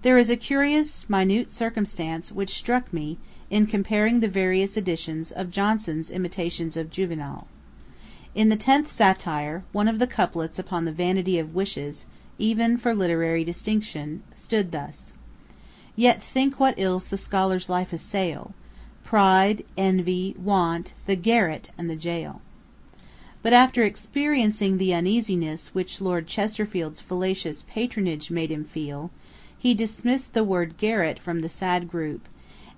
There is a curious minute circumstance which struck me in comparing the various editions of Johnson's imitations of Juvenal. In the 10th Satire, one of the couplets upon the vanity of wishes, even for literary distinction, stood thus: Yet think what ills the scholar's life assail, Pride, envy, want, the garret and the jail. But after experiencing the uneasiness which Lord Chesterfield's fallacious patronage made him feel, he dismissed the word garret from the sad group,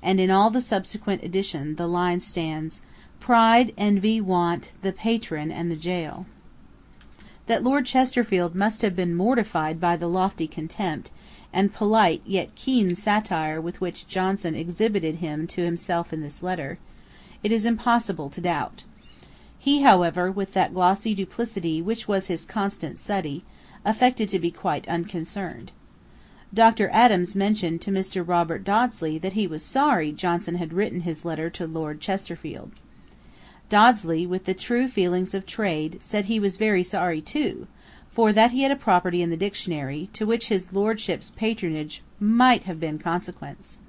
and in all the subsequent edition the line stands, Pride, envy, want, the patron and the jail. That Lord Chesterfield must have been mortified by the lofty contempt, and polite yet keen satire with which Johnson exhibited him to himself in this letter, it is impossible to doubt. He, however, with that glossy duplicity which was his constant study, affected to be quite unconcerned. Dr. Adams mentioned to Mr. Robert Dodsley that he was sorry Johnson had written his letter to Lord Chesterfield. Dodsley, with the true feelings of trade, said he was very sorry too, for that he had a property in the dictionary, to which his lordship's patronage might have been consequence.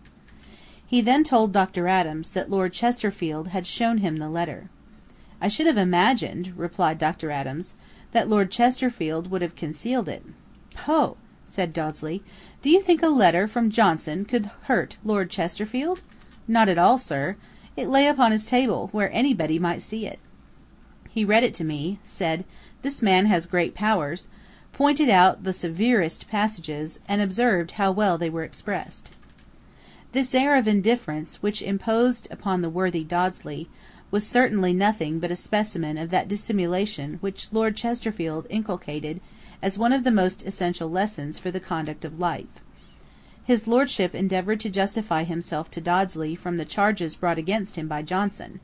He then told Dr. Adams that Lord Chesterfield had shown him the letter. I should have imagined, replied Dr. Adams, that Lord Chesterfield would have concealed it. Poh! said Dodsley, do you think a letter from Johnson could hurt Lord Chesterfield? Not at all, sir. It lay upon his table, where anybody might see it. He read it to me, said, this man has great powers, pointed out the severest passages, and observed how well they were expressed. This air of indifference, which imposed upon the worthy Dodsley, was certainly nothing but a specimen of that dissimulation which Lord Chesterfield inculcated as one of the most essential lessons for the conduct of life. His lordship endeavoured to justify himself to Dodsley from the charges brought against him by Johnson,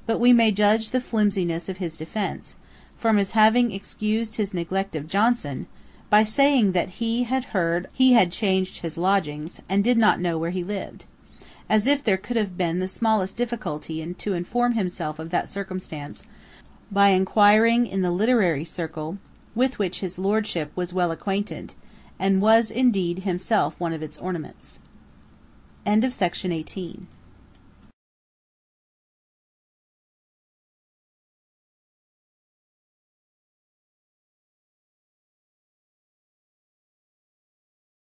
but we may judge the flimsiness of his defence, from his having excused his neglect of Johnson, by saying that he had heard he had changed his lodgings, and did not know where he lived; as if there could have been the smallest difficulty in to inform himself of that circumstance, by inquiring in the literary circle with which his lordship was well acquainted, and was indeed himself one of its ornaments. Section 18.